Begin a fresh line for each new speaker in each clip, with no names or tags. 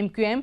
MQM,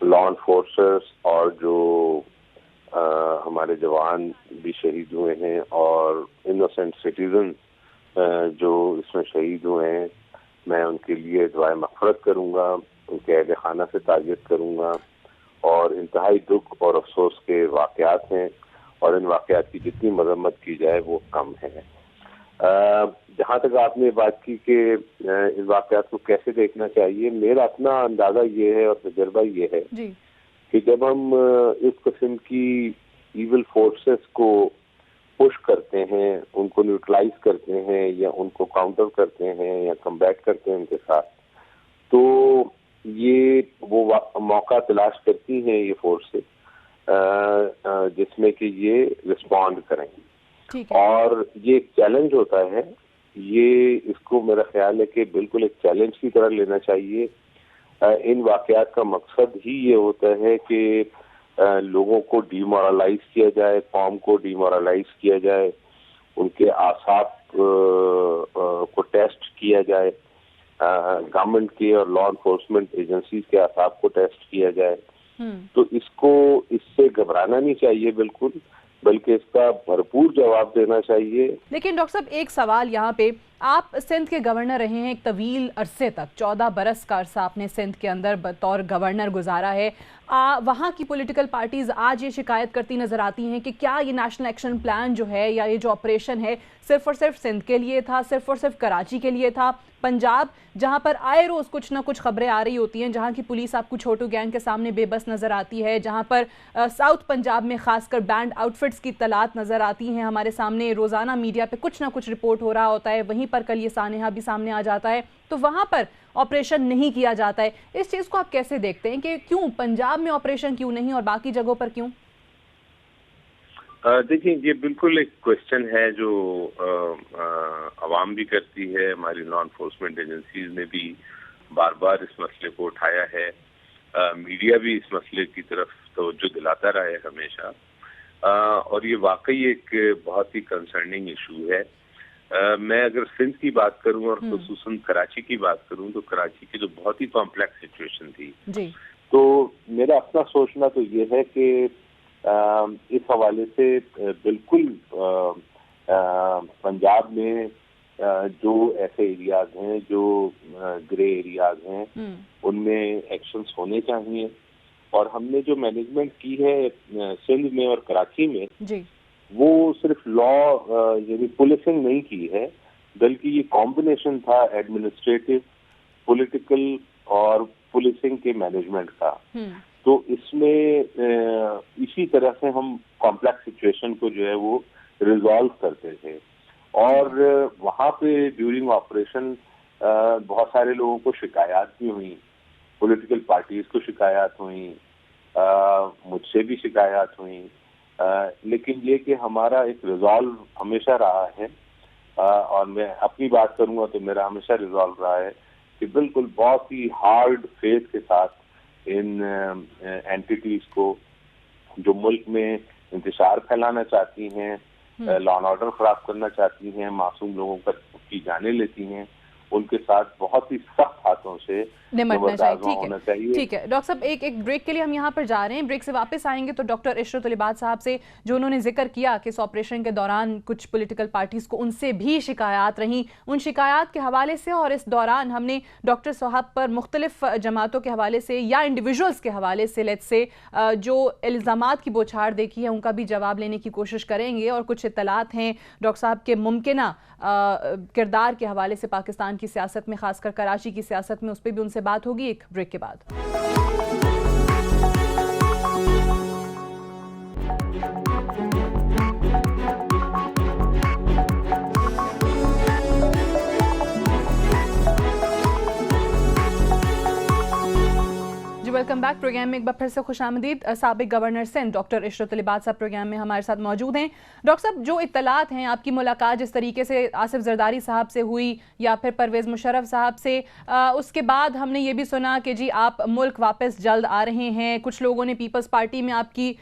لا enforcers اور جو ہمارے جوان بھی شہید ہوئے ہیں اور انوسینٹ سٹیزن جو اس میں شہید ہوئے ہیں، میں ان کے لیے دعائے مغفرت کروں گا، ان کے اہل خانہ سے تعزیت کروں گا، اور انتہائی دکھ اور افسوس کے واقعات ہیں اور ان واقعات کی جتنی مذمت کی جائے وہ کم ہے۔ جہاں تک آپ نے بات کی کہ اس واقعات کو کیسے دیکھنا چاہیے، میرا اپنا اندازہ یہ ہے اور تجربہ یہ ہے کہ جب ہم اس قسم کی ایول فورسز کو پش کرتے ہیں، ان کو نیوٹرلائز کرتے ہیں یا ان کو کاؤنٹر کرتے ہیں یا کمبیٹ کرتے ہیں ان کے ساتھ، تو یہ وہ موقع تلاش کرتی ہیں یہ فورسز جس میں کہ یہ رسپونڈ کریں، اور یہ ایک چیلنج ہوتا ہے۔ یہ اس کو میرا خیال ہے کہ بالکل ایک چیلنج کی طرح لینا چاہیے۔ ان واقعات کا مقصد ہی یہ ہوتا ہے کہ لوگوں کو ڈی مورلائز کیا جائے، قوم کو ڈی مورلائز کیا جائے، ان کے اعصاب کو ٹیسٹ کیا جائے، گورنمنٹ کے اور لا انفورسمنٹ ایجنسیز کے اعصاب کو ٹیسٹ کیا جائے۔ تو اس سے گھبرانا نہیں چاہیے بالکل، بلکہ اس کا بھرپور جواب دینا چاہیے۔
لیکن ڈاکٹر صاحب ایک سوال یہاں پہ، آپ سندھ کے گورنر رہے ہیں ایک طویل عرصے تک، 14 برس کا عرصہ آپ نے سندھ کے اندر بطور گورنر گزارا ہے۔ وہاں کی پولیٹیکل پارٹیز آج یہ شکایت کرتی نظر آتی ہیں کہ کیا یہ نیشنل ایکشن پلان جو ہے یا یہ جو آپریشن ہے صرف اور صرف سندھ کے لیے تھا، صرف اور صرف کراچی کے لیے تھا؟ پنجاب جہاں پر آئے روز کچھ نہ کچھ خبریں آ رہی ہوتی ہیں، جہاں کی پولیس آپ کو چھوٹو گینگ کے سامنے بے بس نظر آتی ہے، جہاں پر ساؤتھ پنجاب میں خاص کر بینڈ آؤٹ فٹس کی اطلاعات نظر آتی ہیں ہمارے سامنے، روزانہ میڈیا پہ کچھ نہ کچھ رپورٹ ہو رہا ہوتا ہے، وہیں پر کل یہ سانحہ بھی سامنے آ جاتا ہے، تو وہاں پر آپریشن نہیں کیا جاتا ہے۔ اس چیز کو آپ کیسے دیکھتے ہیں کہ کیوں پنجاب میں آپریشن کیوں نہیں اور باقی جگہوں پر کیوں؟
دیکھیں، یہ بالکل ایک کوشچن ہے جو عوام بھی کرتی ہے، ہماری لا انفورسمنٹ ایجنسیز نے بھی بار بار اس مسئلے کو اٹھایا ہے، میڈیا بھی اس مسئلے کی طرف توجہ دلاتا رہا ہے ہمیشہ، اور یہ واقعی ایک بہت ہی کنسرننگ ایشو ہے۔ میں اگر سندھ کی بات کروں اور خصوصاً کراچی کی بات کروں تو کراچی کی جو بہت ہی کمپلیکس سچویشن تھی، تو میرا اپنا سوچنا تو یہ ہے کہ اس حوالے سے بالکل پنجاب میں جو ایسے ایریاز ہیں جو گرے ایریاز ہیں ان میں ایکشنز ہونے چاہیے، اور ہم نے جو مینجمنٹ کی ہے سندھ میں اور کراچی میں وہ صرف لا یعنی پولیسنگ نہیں کی ہے، بلکہ یہ کمبینیشن تھا ایڈمنسٹریٹو، پولیٹیکل اور پولیسنگ کے مینجمنٹ کا۔ تو اس میں اسی طرح سے ہم کمپلیکس سچویشن کو جو ہے وہ ریزالو کرتے تھے، اور وہاں پہ ڈیورنگ آپریشن بہت سارے لوگوں کو شکایات بھی ہوئیں، پولیٹیکل پارٹیز کو شکایات ہوئیں، مجھ سے بھی شکایات ہوئیں، لیکن یہ کہ ہمارا ایک ریزالو ہمیشہ رہا ہے، اور میں اپنی بات کروں گا تو میرا ہمیشہ ریزالو رہا ہے کہ بالکل بہت ہی ہارڈ فیس کے ساتھ ان اینٹیٹیز کو جو ملک میں انتشار پھیلانا چاہتی ہیں، لا اینڈ آرڈر خراب کرنا چاہتی ہیں، معصوم لوگوں کی جانیں لیتی ہیں، ان کے ساتھ بہت ہی سخت ہاتھوں سے
نمٹنا چاہیے۔ ٹھیک ہے ڈاکٹر صاحب، ایک بریک کے لیے ہم یہاں پر جا رہے ہیں، بریک سے واپس آئیں گے تو ڈاکٹر عشرت العباد صاحب سے جو انہوں نے ذکر کیا کہ اس آپریشن کے دوران کچھ پولیٹیکل پارٹیز کو ان سے بھی شکایات رہیں، ان شکایات کے حوالے سے اور اس دوران ہم نے ڈاکٹر صاحب پر مختلف جماعتوں کے حوالے سے یا انڈیویجولز کے حوالے سے جو الزامات کی بوچھار دیکھی ہے ان کا بھی جواب لینے کی کوشش کریں گے، اور کچھ اطلاعات ہیں ڈاکٹر صاحب کے ممکنہ کردار کے حوالے سے پاکستان کی سیاست میں، خاص کر کراچی کی سیاست میں، اس پہ بھی ان سے بات ہوگی ایک بریک کے بعد۔ Welcome back. پروگرام میں ایک بار پھر سے خوش آمدید۔ سابق گورنر سندھ ڈاکٹر عشرت العباد صاحب پروگرام میں ہمارے ساتھ موجود ہیں۔ ڈاکٹر صاحب، جو اطلاعات ہیں، آپ کی ملاقات جس طریقے سے آصف زرداری صاحب سے ہوئی یا پھر پرویز مشرف صاحب سے، اس کے بعد ہم نے یہ بھی سنا کہ جی آپ ملک واپس جلد آ رہے ہیں، کچھ لوگوں نے پیپلز پارٹی میں آپ کی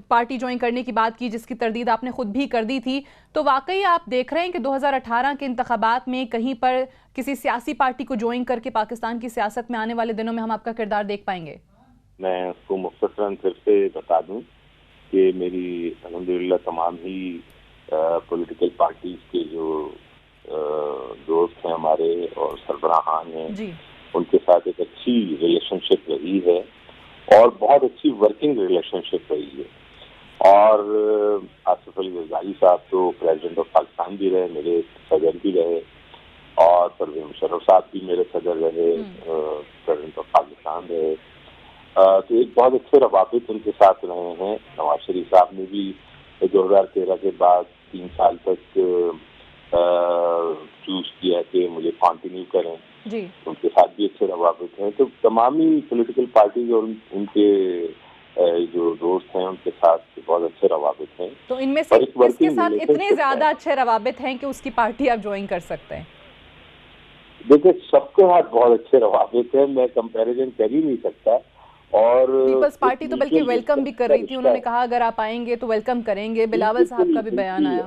پارٹی جوائن کرنے کی بات کی جس کی تردید آپ نے خود بھی کر دی تھی، تو واقعی آپ دیکھ رہے ہیں کہ 2018 کے انتخابات میں کہیں پر کسی سیاسی پارٹی کو جوائن کر کے پاکستان کی سیاست میں آنے والے دنوں میں ہم آپ کا کردار دیکھ پائیں گے؟
میں اس کو مختصراً پھر سے بتا دوں کہ میری الحمدللہ تمام ہی پولیٹیکل پارٹیز کے جو دوست ہیں ہمارے اور سربراہان ہیں ان کے ساتھ ایک اچھی ریلیشن شپ رہی ہے اور بہت اچھی ورکنگ ریلیشن شپ رہی ہے. اور آصف علی زرداری صاحب تو پریزیڈنٹ آف پاکستان بھی رہے, میرے صدر بھی رہے, اور پرویز مشرف صاحب بھی میرے صدر رہے, پریزیڈنٹ آف پاکستان رہے. تو ایک بہت اچھے روابط ان کے ساتھ رہے ہیں. نواز شریف صاحب نے بھی 2013 کے بعد 3 سال تک چوز کیا کہ مجھے کنٹینیو کریں, ان کے ساتھ بھی اچھے روابط ہیں. تو تمام ہی پولیٹیکل پارٹیز اور ان کے جو دوست ہیں ان کے ساتھ بہت اچھے روابط ہیں.
تو ان میں سے کس کے ساتھ اتنے زیادہ اچھے روابط ہیں کہ اس کی پارٹی آپ جوائن کر سکتے ہیں؟
دیکھیں سب کے ساتھ بہت اچھے روابط ہیں, میں کمپیریزن کر ہی نہیں سکتا. اور
پیپلز پارٹی تو بلکہ ویلکم بھی کر رہی تھی, انہوں نے کہا اگر آپ آئیں گے تو ویلکم کریں گے. بلاول صاحب کا بھی بیان آیا,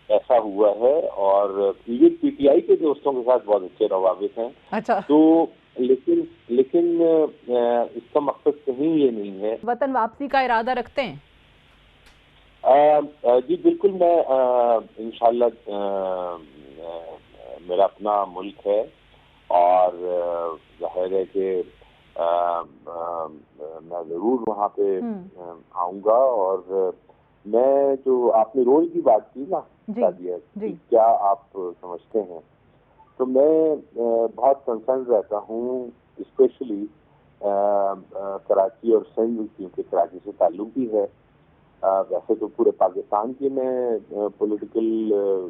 ایسا ہوا ہے. اور ایون پی ٹی آئی کے دوستوں کے ساتھ بہت اچھے روابط ہیں.
اچھا,
تو لیکن اس کا مقصد کہیں یہ نہیں ہے.
وطن واپسی کا ارادہ رکھتے ہیں؟
جی بالکل, میں انشاءاللہ میرا اپنا ملک ہے اور ظاہر ہے کہ میں ضرور وہاں پہ آؤں گا. اور میں جو آپ نے رول کی بات کی نا کیا آپ سمجھتے ہیں, تو میں بہت کنسرن رہتا ہوں اسپیشلی کراچی اور سندھ, کیونکہ کراچی سے تعلق بھی ہے. ویسے تو پورے پاکستان کی میں پولیٹیکل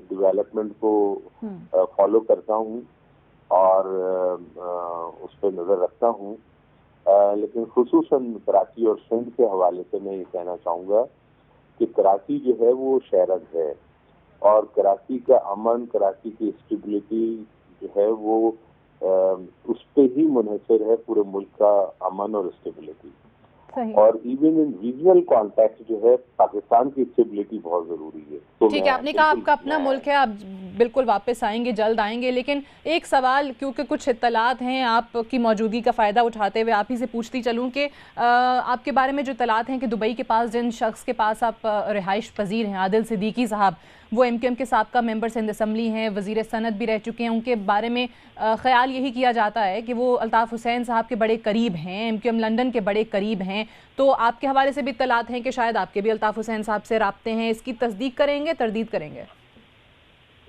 ڈیولپمنٹ کو فالو کرتا ہوں اور اس پہ نظر رکھتا ہوں, لیکن خصوصاً کراچی اور سندھ کے حوالے سے میں یہ کہنا چاہوں گا کہ کراچی جو ہے وہ شہرت ہے, اور کراچی کا امن, کراچی کی اسٹیبلٹی جو ہے وہ اس پہ ہی منحصر ہے پورے ملک کا امن اور اسٹیبلٹی. اور ایون ان ریجنل کانٹیکٹ جو ہے پاکستان کی اسٹیبلٹی بہت ضروری ہے.
ٹھیک ہے, آپ نے کہا آپ کا اپنا ملک ہے, آپ بالکل واپس آئیں گے, جلد آئیں گے, لیکن ایک سوال کیونکہ کچھ اطلاعات ہیں, آپ کی موجودگی کا فائدہ اٹھاتے ہوئے آپ ہی سے پوچھتی چلوں کہ آپ کے بارے میں جو اطلاعات ہیں کہ دبئی کے پاس جن شخص کے پاس آپ رہائش پذیر ہیں, عادل صدیقی صاحب, وہ ایم کیو ایم کے سابقہ ممبر سندھ اسمبلی ہیں, وزیر صنعت بھی رہ چکے ہیں, ان کے بارے میں خیال یہی کیا جاتا ہے کہ وہ الطاف حسین صاحب کے بڑے قریب ہیں, ایم کیو ایم لندن کے بڑے قریب ہیں. تو آپ کے حوالے سے بھی اطلاعات ہیں کہ شاید آپ کے بھی الطاف حسین صاحب سے رابطے ہیں, اس کی تصدیق کریں گے, تردید کریں گے؟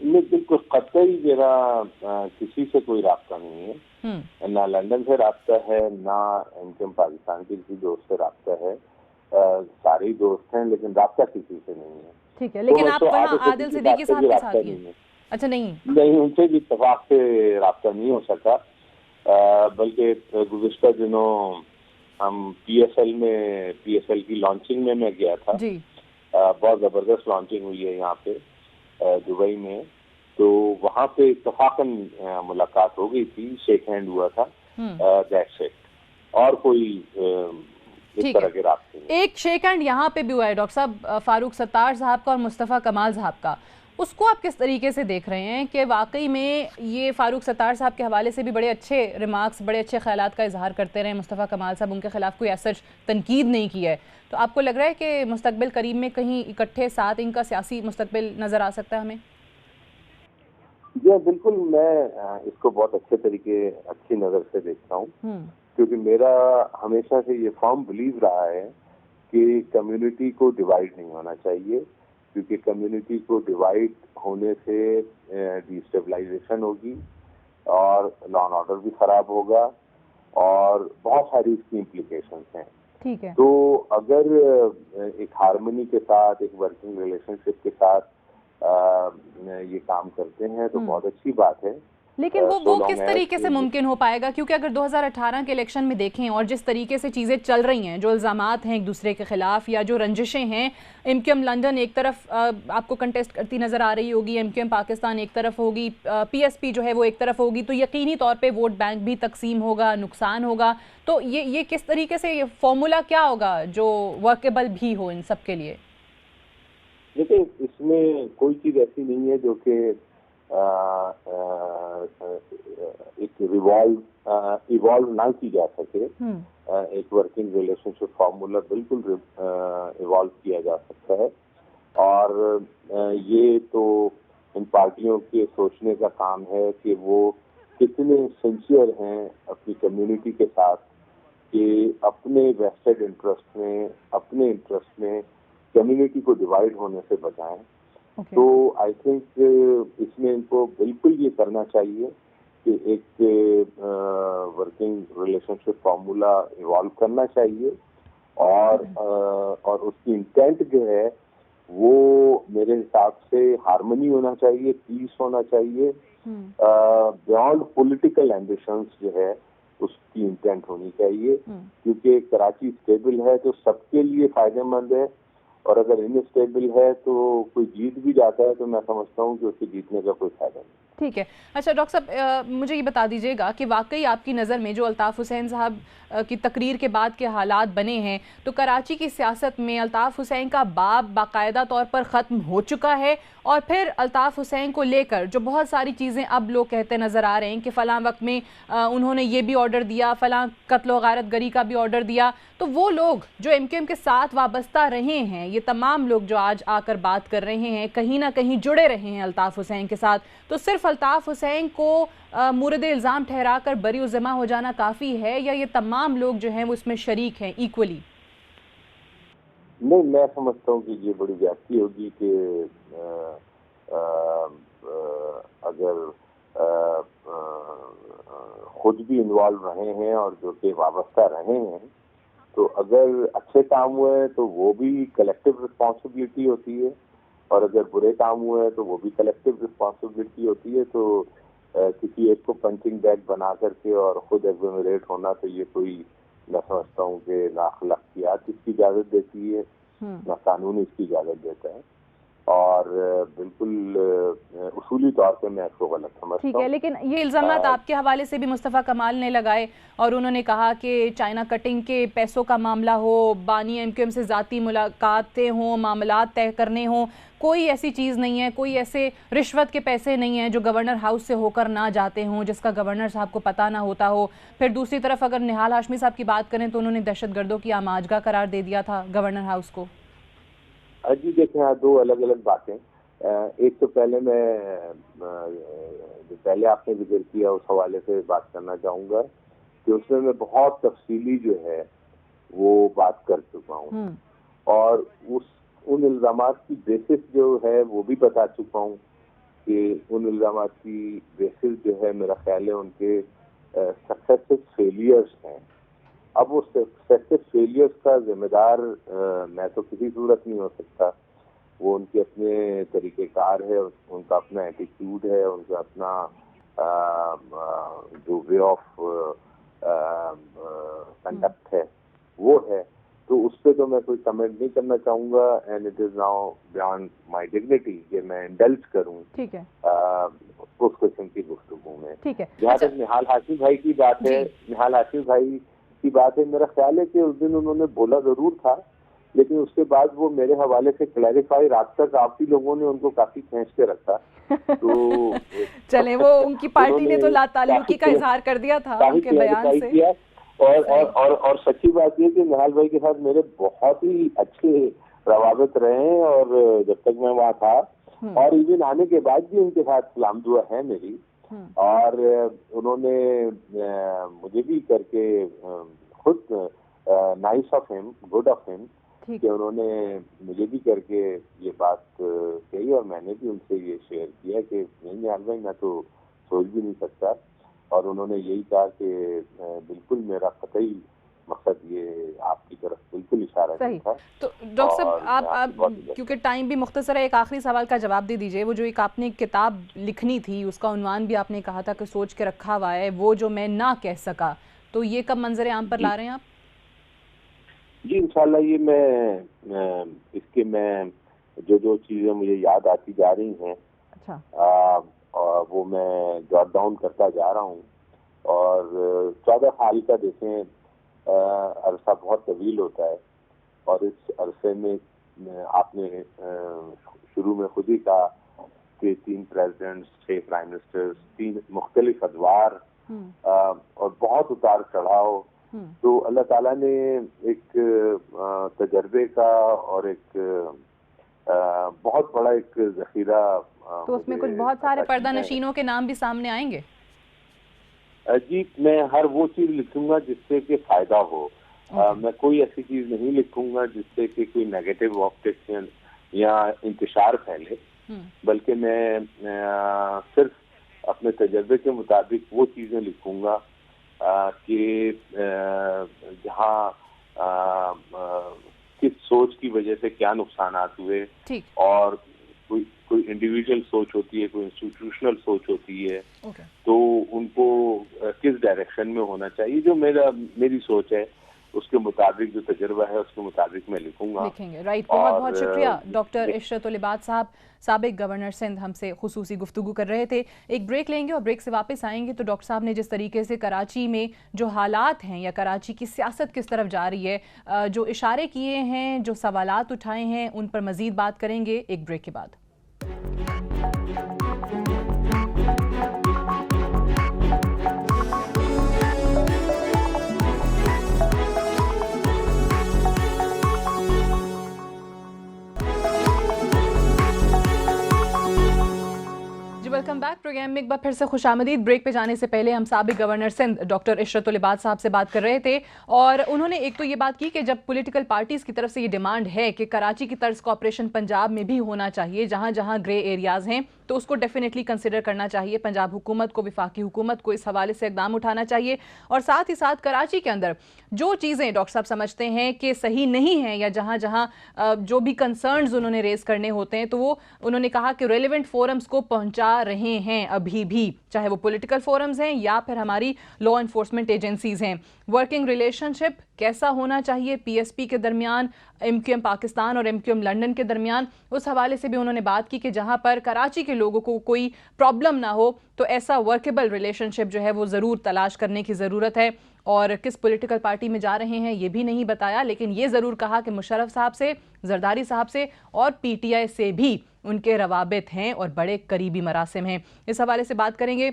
بالکل قطعی میرا کسی سے کوئی رابطہ نہیں ہے, نہ لندن سے رابطہ ہے, نہ ایم کیو ایم پاکستان کے کسی دوست سے رابطہ ہے. سارے دوست ہیں لیکن رابطہ کسی سے نہیں ہے.
ٹھیک ہے, لیکن آپ وہاں عادل صدیقی صاحب کے ساتھ ہیں؟ اچھا, نہیں,
ان سے بھی اتفاق سے رابطہ نہیں ہو سکا, بلکہ گزشتہ دنوں ہم پی ایس ایل کی لانچنگ میں گیا تھا. بہت زبردست لانچنگ ہوئی ہے یہاں پہ دبئی میں, تو وہاں پہ اتفاقاً ملاقات ہو گئی تھی, شیک ہینڈ ہوا تھا, دیٹس اٹ, اور کوئی اس طرح کے رابطے نہیں.
ایک شیک ہینڈ یہاں پہ بھی ہوا ہے ڈاکٹر صاحب, فاروق ستار صاحب کا اور مصطفیٰ کمال صاحب کا, اس کو آپ کس طریقے سے دیکھ رہے ہیں کہ واقعی میں یہ فاروق ستار صاحب کے حوالے سے بھی بڑے اچھے ریمارکس, بڑے اچھے خیالات کا اظہار کرتے رہے, مصطفیٰ کمال صاحب ان کے خلاف کوئی ایسا تنقید نہیں کی ہے, تو آپ کو لگ رہا ہے کہ مستقبل قریب میں کہیں اکٹھے ساتھ ان کا سیاسی مستقبل نظر آ سکتا ہے ہمیں؟
جی بالکل, میں اس کو بہت اچھی نظر سے دیکھتا ہوں, کیونکہ میرا ہمیشہ سے یہ فارم بلیو رہا ہے کہ کمیونٹی کو ڈیوائیڈ نہیں ہونا چاہیے, کیونکہ کمیونٹی کو ڈیوائیڈ ہونے سے ڈی اسٹیبلائزیشن ہوگی اور لا اینڈ آرڈر بھی خراب ہوگا, اور بہت ساری اس کی امپلیکیشنز ہیں.
ٹھیک ہے,
تو اگر ایک ہارمنی کے ساتھ, ایک ورکنگ ریلیشن شپ کے ساتھ یہ کام کرتے ہیں تو بہت اچھی بات ہے.
لیکن وہ کس طریقے سے ممکن ہو پائے گا؟ کیونکہ اگر 2018 کے الیکشن میں دیکھیں اور جس طریقے سے چیزیں چل رہی ہیں, جو الزامات ہیں ایک دوسرے کے خلاف یا جو رنجشیں ہیں, ایم کیو ایم لندن ایک طرف آپ کو کنٹیسٹ کرتی نظر آ رہی ہوگی, ایم کیو ایم پاکستان ایک طرف ہوگی, پی ایس پی جو ہے وہ ایک طرف ہوگی, تو یقینی طور پہ ووٹ بینک بھی تقسیم ہوگا, نقصان ہوگا. تو یہ کس طریقے سے, یہ فارمولا کیا ہوگا جو ورکیبل بھی ہو ان سب کے لیے؟
دیکھیں, اس میں کوئی چیز ایسی نہیں ہے جو کہ ایک ایوالو نہ کی جا سکے. ایک ورکنگ ریلیشن شپ فارمولا بالکل ایوالو کیا جا سکتا ہے. اور یہ تو ان پارٹیوں کے سوچنے کا کام ہے کہ وہ کتنے سنسیئر ہیں اپنی کمیونٹی کے ساتھ, کہ اپنے ویسٹڈ انٹرسٹ میں, اپنے انٹرسٹ میں کمیونٹی کو ڈیوائڈ ہونے سے بچائیں. تو آئی تھنک اس میں ان کو بالکل یہ کرنا چاہیے کہ ایک ورکنگ ریلیشن شپ فارمولا ایوالو کرنا چاہیے, اور اس کی انٹینٹ جو ہے وہ میرے حساب سے ہارمنی ہونا چاہیے, پیس ہونا چاہیے, بیانڈ پولیٹیکل ایمبیشنز جو ہے اس کی انٹینٹ ہونی چاہیے. کیونکہ کراچی اسٹیبل ہے تو سب کے لیے فائدہ مند ہے, اور اگر انسٹیبل ہے تو کوئی جیت بھی جاتا ہے تو میں سمجھتا ہوں کہ اس کے جیتنے کا کوئی فائدہ نہیں.
ٹھیک ہے. اچھا ڈاکٹر صاحب, مجھے یہ بتا دیجیے گا کہ واقعی آپ کی نظر میں جو الطاف حسین صاحب کی تقریر کے بعد کے حالات بنے ہیں, تو کراچی کی سیاست میں الطاف حسین کا باب باقاعدہ طور پر ختم ہو چکا ہے, اور پھر الطاف حسین کو لے کر جو بہت ساری چیزیں اب لوگ کہتے نظر آ رہے ہیں کہ فلاں وقت میں انہوں نے یہ بھی آرڈر دیا, فلاں قتل و غارت گری کا بھی آرڈر دیا, تو وہ لوگ جو MQM کے ساتھ وابستہ رہے ہیں, یہ تمام لوگ جو آج آ کر بات کر رہے ہیں, کہیں نہ کہیں جڑے رہے ہیں الطاف حسین کے ساتھ, تو صرف الطاف حسین کو مورد الزام ٹھہرا کر بری و ذمہ ہو جانا کافی ہے, یا یہ تمام لوگ جو ہیں وہ اس میں شریک ہیں ایکولی؟
نہیں, میں سمجھتا ہوں کہ یہ بڑی زیادتی ہوگی کہ اگر خود بھی انوالو رہے ہیں اور جو کہ وابستہ رہے ہیں, تو اگر اچھے کام ہوئے تو وہ بھی کلیکٹیو رسپانسبلٹی ہوتی ہے, اور اگر برے کام ہوئے ہیں تو وہ بھی کلیکٹیو رسپانسبلٹی ہوتی ہے. تو کسی ایک کو پنچنگ بیگ بنا کر کے اور خود ایگزونریٹ ہونا, تو یہ کوئی, میں سمجھتا ہوں کہ نہ اخلاقیات اس کی اجازت دیتی ہے, نہ قانون اس کی اجازت دیتا ہے, اور بالکل اصولی طور پہ میں اس کو غلط سمجھتا ہوں.
ٹھیک ہے, لیکن یہ الزامات آپ کے حوالے سے بھی مصطفیٰ کمال نے لگائے, اور انہوں نے کہا کہ چائنا کٹنگ کے پیسوں کا معاملہ ہو, بانی MQM سے ذاتی ملاقاتیں ہوں, معاملات طے کرنے ہوں, کوئی ایسی چیز نہیں ہے, کوئی ایسے رشوت کے پیسے نہیں ہیں جو گورنر ہاؤس سے ہو کر نہ جاتے ہوں, جس کا گورنر صاحب کو پتہ نہ ہوتا ہو. پھر دوسری طرف اگر نہال ہاشمی صاحب کی بات کریں تو انہوں نے دہشت گردوں کی آماجگاہ قرار دے دیا تھا گورنر ہاؤس کو.
جی دیکھیں, دو الگ الگ باتیں. ایک تو پہلے میں جو پہلے آپ نے ذکر کیا اس حوالے سے بات کرنا چاہوں گا کہ اس میں بہت تفصیلی جو ہے وہ بات کر چکا ہوں, اور ان الزامات کی بیسس جو ہے وہ بھی بتا چکا ہوں کہ ان الزامات کی بیسس جو ہے میرا خیال ہے ان کے سکسیسو فیلیئرس ہیں. اب وہ سکسیسو فیلیئرس کا ذمہ دار میں تو کسی صورت نہیں ہو سکتا. وہ ان کے اپنے طریقہ کار ہے, ان کا اپنا ایٹیٹیوڈ ہے, ان کا اپنا جو وے آف کنڈکٹ ہے وہ ہے. تو اس پہ تو میں کوئی کمنٹ نہیں کرنا چاہوں گا, and it is now beyond my dignity کہ میں انڈلج کروں اس قسم کی گفتگو میں. جہاں تک نہال ہاشمی بھائی کی بات ہے, نہال ہاشمی بھائی کی بات ہے, میرا خیال ہے کہ اس دن انہوں نے بولا ضرور تھا, لیکن اس کے بعد وہ میرے حوالے سے کلیریفائی, رات تک آپ ہی لوگوں نے ان کو کافی کھینچ کے رکھا. تو
چلے, وہ ان کی پارٹی نے تو لا تعلقی کا اظہار کر دیا تھا ان کے بیان سے.
اور سچی بات یہ کہ نہال بھائی کے ساتھ میرے بہت ہی اچھے روابط رہے ہیں, اور جب تک میں وہاں تھا, اور ایون آنے کے بعد بھی ان کے ساتھ سلام دعا ہے میری. اور انہوں نے مجھے بھی کر کے خود نائس آف ہم, گڈ آف ہم, کہ انہوں نے مجھے بھی کر کے یہ بات کہی, اور میں نے بھی ان سے یہ شیئر کیا کہ نہیں نہال بھائی, میں تو سوچ بھی نہیں سکتا. اور انہوں نے یہی کہا کہ بالکل میرا قطعی مقصد یہ آپ کی طرف بالکل اشارہ نہیں تھا.
تو ڈاکٹر صاحب آپ کیونکہ ٹائم بھی مختصر ہے, ایک آخری سوال کا جواب دے دیجئے. وہ جو ایک آپ نے کتاب لکھنی تھی, اس کا عنوان بھی آپ نے کہا تھا کہ سوچ کے رکھا ہوا ہے, وہ جو میں نہ کہہ سکا, تو یہ کب منظر عام پر لا رہے ہیں آپ؟
جی انشاءاللہ یہ میں اس کے میں جو چیزیں مجھے یاد آتی جا رہی ہیں وہ میں جاٹ ڈاؤن کرتا جا رہا ہوں. اور 14 سال کا دیکھیں عرصہ بہت طویل ہوتا ہے, اور اس عرصے میں آپ نے شروع میں خود ہی کہا کے 3 پریزیڈنٹس، 6 پرائم منسٹرز، 3 مختلف ادوار اور بہت اتار چڑھاؤ. تو اللہ تعالیٰ نے ایک تجربے کا اور ایک بہت بڑا ایک ذخیرہ.
تو اس میں کچھ بہت سارے پردہ نشینوں کے نام بھی سامنے آئیں گے؟
جی میں ہر وہ چیز لکھوں گا جس سے کہ فائدہ ہو. میں کوئی ایسی چیز نہیں لکھوں گا جس سے کہ کوئی نیگیٹو آپٹیکشن یا انتشار پھیلے، بلکہ میں صرف اپنے تجربے کے مطابق وہ چیزیں لکھوں گا کہ جہاں کس سوچ کی وجہ سے کیا نقصانات ہوئے، اور کوئی انڈیویجول سوچ ہوتی ہے، کوئی انسٹیٹیوشنل سوچ ہوتی ہے، تو ان کو کس ڈائریکشن میں ہونا چاہیے. جو میری سوچ ہے اس کے مطابق، جو تجربہ ہے اس کے مطابق میں لکھوں گا.
لکھیں گے. رائٹ، بہت بہت شکریہ ڈاکٹر عشرت العباد صاحب، سابق گورنر سندھ، ہم سے خصوصی گفتگو کر رہے تھے. ایک بریک لیں گے اور بریک سے واپس آئیں گے تو ڈاکٹر صاحب نے جس طریقے سے کراچی میں جو حالات ہیں یا کراچی کی سیاست کس طرف جا رہی ہے، جو اشارے کیے ہیں، جو سوالات اٹھائے ہیں، ان پر مزید بات کریں گے ایک بریک کے بعد. Welcome back. پروگرام میں ایک بار پھر سے خوش آمدید. بریک پہ جانے سے پہلے ہم سابق گورنر سندھ ڈاکٹر عشرت العباد صاحب سے بات کر رہے تھے، اور انہوں نے ایک تو یہ بات کی کہ جب پولیٹیکل پارٹیز کی طرف سے یہ ڈیمانڈ ہے کہ کراچی کی طرز کا آپریشن پنجاب میں بھی ہونا چاہیے، جہاں جہاں گرے ایریاز ہیں تو اس کو ڈیفینیٹلی کنسیڈر کرنا چاہیے. پنجاب حکومت کو، وفاقی حکومت کو اس حوالے سے اقدام اٹھانا چاہیے، اور ساتھ ہی ساتھ کراچی کے اندر جو چیزیں ڈاکٹر صاحب سمجھتے ہیں کہ صحیح نہیں ہیں یا جہاں جہاں جو بھی کنسرنز انہوں نے ریز کرنے ہوتے ہیں تو وہ انہوں نے کہا کہ ریلیونٹ فورمز کو پہنچا رہے ہیں ابھی بھی، چاہے وہ پولیٹیکل فورمز ہیں یا پھر ہماری لا انفورسمنٹ ایجنسیز ہیں. ورکنگ ریلیشن شپ کیسا ہونا چاہیے پی ایس پی کے درمیان، ایم کیو ایم پاکستان اور ایم کیو ایم لنڈن کے درمیان، اس حوالے سے بھی انہوں نے بات کی کہ جہاں پر کراچی کے لوگوں کو کوئی پرابلم نہ ہو تو ایسا ورکیبل ریلیشن شپ جو ہے وہ ضرور تلاش کرنے کی ضرورت ہے. اور کس پولیٹیکل پارٹی میں جا رہے ہیں یہ بھی نہیں بتایا، لیکن یہ ضرور کہا کہ مشرف صاحب سے، زرداری صاحب سے اور پی ٹی آئی سے بھی ان کے روابط ہیں اور بڑے قریبی مراسم ہیں. اس حوالے سے بات کریں گے.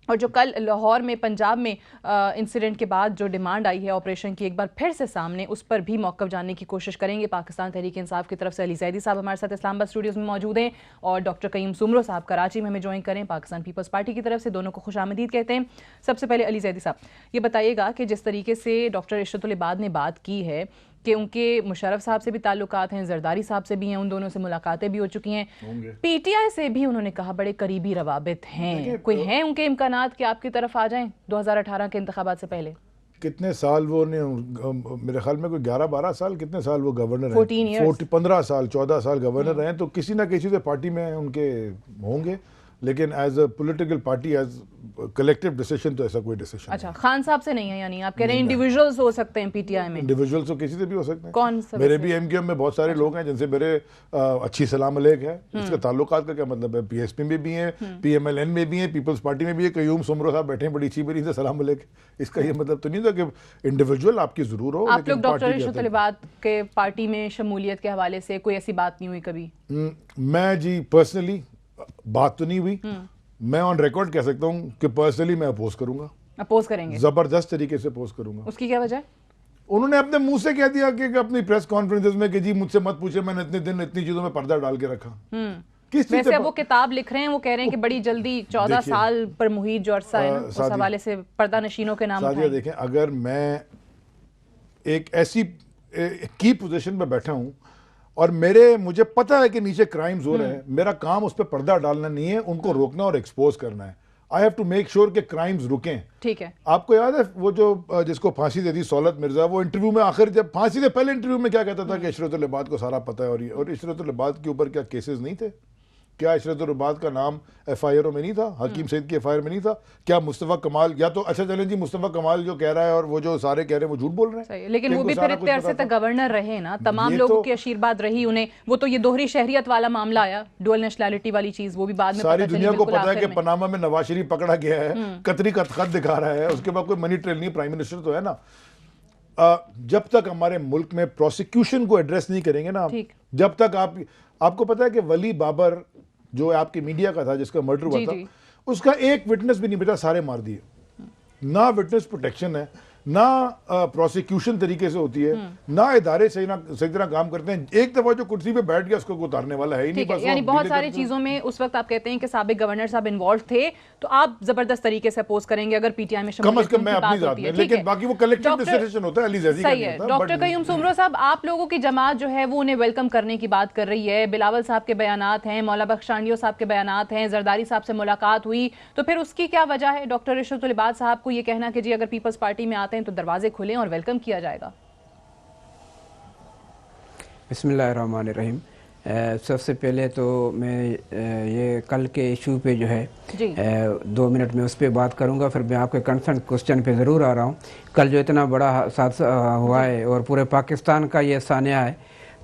اور جو کل لاہور میں پنجاب میں انسیڈنٹ کے بعد جو ڈیمانڈ آئی ہے آپریشن کی ایک بار پھر سے سامنے، اس پر بھی موقف جاننے کی کوشش کریں گے. پاکستان تحریک انصاف کی طرف سے علی زیدی صاحب ہمارے ساتھ اسلام آباد اسٹوڈیوز میں موجود ہیں، اور ڈاکٹر قیم سمرو صاحب کراچی میں ہمیں جوائن کریں پاکستان پیپلز پارٹی کی طرف سے. دونوں کو خوش آمدید کہتے ہیں. سب سے پہلے علی زیدی صاحب یہ بتائیے گا کہ جس طریقے سے ڈاکٹر عشرت العباد نے بات کی ہے کہ ان کے مشرف صاحب سے بھی تعلقات ہیں، زرداری صاحب سے بھی ہیں، ان دونوں سے ملاقاتیں بھی ہو چکی ہیں، پی ٹی آئی سے بھی انہوں نے کہا بڑے قریبی روابط ہیں، کوئی ہیں ان کے امکانات کہ آپ کی طرف آ جائیں 2018 کے انتخابات سے پہلے؟
کتنے سال وہ نے، میرے خیال میں کوئی 11-12 سال، کتنے سال وہ گورنر ہیں؟ 15 سال 14 سال گورنر رہے ہیں، تو کسی نہ کسی سے پارٹی میں ان کے ہوں گے، لیکن as a political party, as collective decision تو ایسا کوئی ڈیسیشن.
اچھا، خان صاحب سے نہیں ہے، یعنی آپ کہہ رہے ہیں انڈیویجولز ہو سکتے ہیں پی ٹی آئی میں؟
انڈیویجولز تو کسی سے بھی ہو سکتے ہیں.
کون سا؟
میرے بھی ایم کیو ایم میں بہت سارے لوگ ہیں جن سے میرے اچھی سلام علیک ہے. اس کا تعلقات کا کیا مطلب ہے؟ پی ایس پی میں بھی ہیں، پی ایم ایل این میں بھی ہیں، پیپلز پارٹی میں بھی ہے. قیوم سمرو صاحب بیٹھے ہیں بڑی اچھی بڑی سے سلام علیک. اس کا یہ مطلب تو نہیں تھا کہ انڈیویجول آپ کی ضرور ہو.
آپ لوگ ڈاکٹر عشرت العباد کے پارٹی میں شمولیت کے حوالے سے کوئی ایسی بات نہیں ہوئی کبھی؟
میں جی پرسنلی بات تو نہیں ہوئی. میں آن ریکارڈ کہہ سکتا ہوں کہ پرسنلی میں اپوز کروں گا.
اپوز کریں گے؟
زبردست طریقے سے اپوز کروں گا.
اس کی کیا وجہ؟
انہوں نے اپنے منہ سے کہہ دیا کہ اپنی پریس کانفرنسز میں کہ جی مجھ سے مت پوچھے، میں نے اتنے دن اتنی چیزوں میں پردہ ڈال کے رکھا.
ویسے اب وہ کتاب لکھ رہے ہیں، وہ کہہ رہے ہیں کہ بڑی جلدی 14 سال پر محیط جو عرصہ ہے اس حوالے سے پردہ نشینوں کے نام اٹھائیں.
دیکھیں، اگر میں ایک ایسی کی پوزیشن پہ بیٹھا ہوں اور مجھے پتہ ہے کہ نیچے کرائمز ہو رہے ہیں، میرا کام اس پہ پردہ ڈالنا نہیں ہے، ان کو روکنا اور ایکسپوز کرنا ہے. I have to make sure کہ کرائمز رکیں.
ٹھیک ہے.
آپ کو یاد ہے وہ جو جس کو پھانسی دے دی سہولت مرزا، وہ انٹرویو میں آخر جب پھانسی سے پہلے انٹرویو میں کیا کہتا تھا کہ عشرت العباد کو سارا پتہ ہے، اور عشرت العباد کے اوپر کیا کیسز نہیں تھے؟ کیا عشرت العباد کا نام ایف آئی آروں میں نہیں تھا؟ حکیم سعید کی ایف آئی آر میں نہیں تھا؟ کیا مصطفیٰ کمال، یا تو اچھا چلیں جی مصطفیٰ کمال جو کہہ رہا ہے اور وہ جو سارے کہہ رہے ہیں وہ جھوٹ بول رہے ہیں،
لیکن وہ بھی پھر اتنے عرصے تک گورنر رہے نا، تمام لوگوں کی آشیرواد رہی انہیں. وہ تو یہ دوہری شہریت والا معاملہ آیا، ڈوئل نیشنلٹی والی چیز، وہ بھی بعد میں
ساری دنیا کو پتا ہے کہ پاناما میں نواز شریف پکڑا گیا ہے، قطری کا خط دکھا رہا ہے، اس کے بعد کوئی منی ٹریل نہیں، پرائم منسٹر تو ہے نا. جب تک ہمارے ملک میں پروسیکیوشن کو ایڈریس نہیں کریں گے نا، جب تک آپ کو پتا ہے کہ ولی بابر جو آپ کے میڈیا کا تھا جس کا مرڈر ہوا تھا, اس کا ایک وٹنس بھی نہیں بچا, سارے مار دیے. نہ وٹنس پروٹیکشن ہے, نہ پروسیکیوشن طریقے سے ہوتی ہے, نہ ادارے صحیح طرح کام کرتے ہیں. ایک دفعہ جو کرسی پہ بیٹھ گیا اس کو اتارنے والا ہے ہی نہیں. بس
یعنی بہت ساری چیزوں میں اس وقت آپ کہتے ہیں کہ سابق گورنر صاحب انوالو تھے, تو آپ زبردست طریقے سے اپوز کریں گے اگر پی ٹی آئی میں
کم از کم میں اپنی ذات میں, لیکن باقی وہ کلیکٹیو ڈیسیژن ہوتا ہے. علی زیزی کا نہیں ہوتا.
ڈاکٹر قیوم سومرو صاحب, آپ لوگوں کی جماعت جو ہے وہ انہیں ویلکم کرنے کی بات کر رہی ہے, بلاول صاحب کے بیانات ہیں, مولا بخش ٹانڈیو صاحب کے بیانات ہیں, زرداری صاحب سے ملاقات ہوئی, تو پھر اس کی کیا وجہ ہے ڈاکٹر عشرت العباد صاحب کو یہ کہنا کہ جی اگر پیپلز پارٹی میں آتے ہیں تو دروازے کھلیں اور ویلکم کیا جائے گا؟
بسم اللہ الرحمن الرحیم. سب سے پہلے تو میں یہ کل کے ایشو پہ جو ہے 2 منٹ میں اس پہ بات کروں گا, پھر میں آپ کے کنسرن کوسچن پہ ضرور آ رہا ہوں. کل جو اتنا بڑا حادثہ ہوا ہے اور پورے پاکستان کا یہ سانحہ ہے,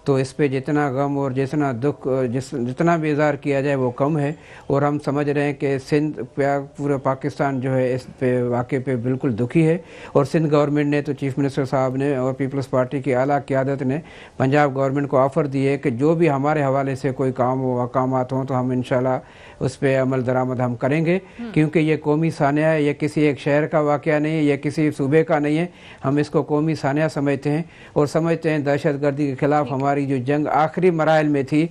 تو اس پہ جتنا غم اور جتنا دکھ جتنا بھی اظہار کیا جائے وہ کم ہے. اور ہم سمجھ رہے ہیں کہ سندھ پورا پاکستان جو ہے اس پہ واقعے پہ بالکل دکھی ہے, اور سندھ گورنمنٹ نے تو چیف منسٹر صاحب نے اور پیپلز پارٹی کی اعلیٰ قیادت نے پنجاب گورنمنٹ کو آفر دی ہے کہ جو بھی ہمارے حوالے سے کوئی کام و احکامات ہوں تو ہم انشاءاللہ اس پہ عمل درآمد ہم کریں گے, کیونکہ یہ قومی سانحہ ہے, یہ کسی ایک شہر کا واقعہ نہیں ہے, یہ کسی صوبے کا نہیں ہے. ہم اس کو قومی سانحہ سمجھتے ہیں اور سمجھتے ہیں دہشت گردی کے خلاف ہماری جو جنگ آخری مراحل میں تھی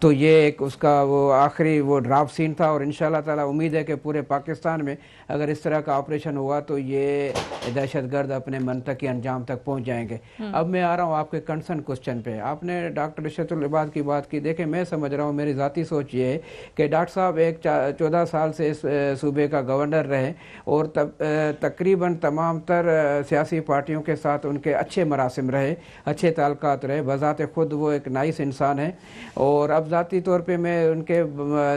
تو یہ ایک اس کا وہ آخری وہ ڈراپ سین تھا, اور انشاءاللہ تعالیٰ امید ہے کہ پورے پاکستان میں اگر اس طرح کا آپریشن ہوا تو یہ دہشت گرد اپنے منطقی انجام تک پہنچ جائیں گے. اب میں آ رہا ہوں آپ کے کنسرن کوسچن پہ. آپ نے ڈاکٹر عشرت العباد کی بات کی. دیکھیں میں سمجھ رہا ہوں, میری ذاتی سوچ یہ ہے کہ ڈاکٹر صاحب ایک 14 سال سے اس صوبے کا گورنر رہے اور تقریباً تمام تر سیاسی پارٹیوں کے ساتھ ان کے اچھے مراسم رہے, اچھے تعلقات رہے. بذات خود وہ ایک نائس انسان ہے, اور اب ذاتی طور پہ میں ان کے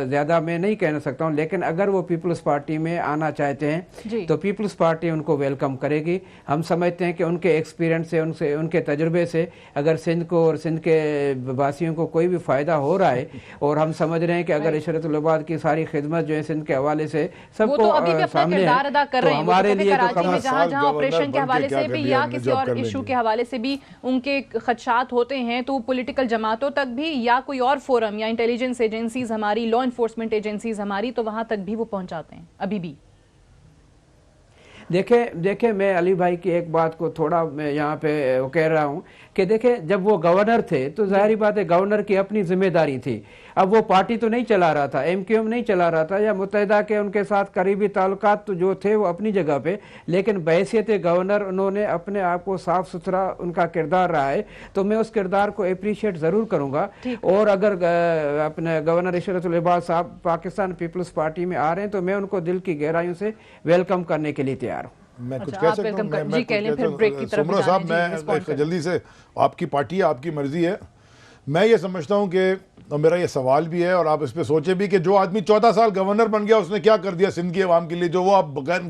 زیادہ میں نہیں کہہ سکتا ہوں, لیکن اگر وہ پیپلز پارٹی میں آنا چاہتے ہیں تو پیپلز پارٹی ان کو ویلکم کرے گی. ہم سمجھتے ہیں کہ ان کے ایکسپیرینس سے ان کے تجربے سے اگر سندھ کو اور سندھ کے واسیوں کو کوئی بھی فائدہ ہو رہا ہے, اور ہم سمجھ رہے ہیں کہ اگر عشرت العباد کی ساری خدمت جو ہے سندھ کے حوالے سے سب کو سامنے ہے, تو ہمارے لیے تو
جہاں آپریشن کے حوالے سے بھی یا کسی اور ایشو کے حوالے سے بھی ان کے خدشات ہوتے ہیں, تو پولیٹیکل جماعتوں تک بھی یا کوئی اور فورم یا انٹیلیجنس ایجنسیز ہماری, لا انفورسمنٹ ایجنسیز ہماری, تو وہاں تک بھی وہ پہنچاتے ہیں ابھی بھی.
دیکھیں میں علی بھائی کی ایک بات کو تھوڑا میں یہاں پہ کہہ رہا ہوں کہ دیکھیں جب وہ گورنر تھے تو ظاہری بات ہے گورنر کی اپنی ذمہ داری تھی. اب وہ پارٹی تو نہیں چلا رہا تھا, ایم کیو ایم نہیں چلا رہا تھا, یا متحدہ کے ان کے ساتھ قریبی تعلقات تو جو تھے وہ اپنی جگہ پہ, لیکن بحیثیت گورنر انہوں نے اپنے آپ کو صاف ستھرا ان کا کردار رہا ہے, تو میں اس کردار کو اپریشیٹ ضرور کروں گا. اور اگر اپنے گورنر عشرت العباد صاحب پاکستان پیپلز پارٹی میں آ رہے ہیں تو میں ان کو دل کی گہرائیوں سے ویلکم کرنے کے لیے تیار ہوں.
میں کچھ کہہ سکتا ہوں سمرو صاحب, میں جلدی سے, آپ کی پارٹی ہے, آپ کی مرضی ہے. میں یہ سمجھتا ہوں کہ میرا یہ سوال بھی ہے اور آپ اس پہ سوچے بھی کہ جو آدمی 14 سال گورنر بن گیا اس نے کیا کر دیا سندھ کی عوام کے لیے, جو وہ آپ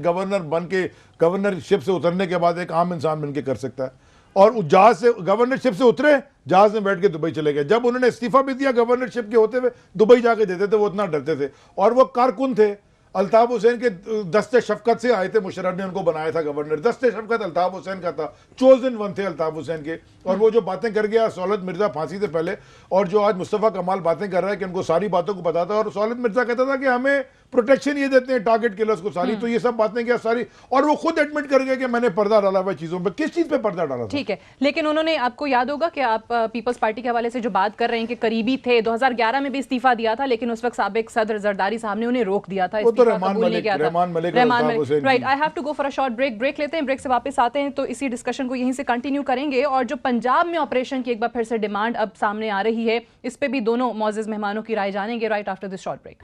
گورنر بن کے گورنرشپ سے اترنے کے بعد ایک عام انسان بن کے کر سکتا ہے. اور جہاز سے گورنرشپ سے اترے, جہاز میں بیٹھ کے دبئی چلے گئے. جب انہوں نے استعفیٰ بھی دیا گورنرشپ کے ہوتے ہوئے, دبئی جا کے دیتے تھے, وہ اتنا ڈرتے تھے. اور وہ کارکن تھے, الطاف حسین کے دستے شفقت سے آئے تھے, مشرف نے ان کو بنایا تھا گورنر. دستے شفقت الطاف حسین کا تھا, چوزن ون تھے الطاف حسین کے. اور وہ جو باتیں کر گیا سہولت مرزا پھانسی سے پہلے, اور جو آج مصطفیٰ کمال باتیں کر رہا ہے کہ ان کو ساری باتوں کو پتا تھا, اور سہولت مرزا کہتا تھا کہ ہمیں پروٹیکشن یہ دیتے ہیں ٹارگٹ کلرز کو ساری, تو یہ سب باتیں کیا ساری, اور وہ خود ایڈمٹ کر گئے کہ میں نے پردہ ڈالا ہوا چیزوں پہ. کس چیز پہ پردہ ڈالا تھا؟
ٹھیک ہے, لیکن انہوں نے, آپ کو یاد ہوگا کہ آپ پیپلز پارٹی کے حوالے سے جو بات کر رہے ہیں کہ قریبی تھے, 2011 میں بھی استعفیٰ دیا تھا, لیکن اس وقت سابق صدر زرداری صاحب نے انہیں روک دیا تھا. Rehman Malik right. I have to go for a short break لیتے ہیں, بریک سے واپس آتے ہیں تو اسی ڈسکشن کو یہیں سے کنٹینیو کریں گے. اور جو پنجاب میں آپریشن کی ایک بار پھر سے ڈیمانڈ اب سامنے آ رہی ہے, اس پہ بھی دونوں معزز مہمانوں کی رائے جانیں گے right after this short break.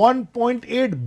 1.8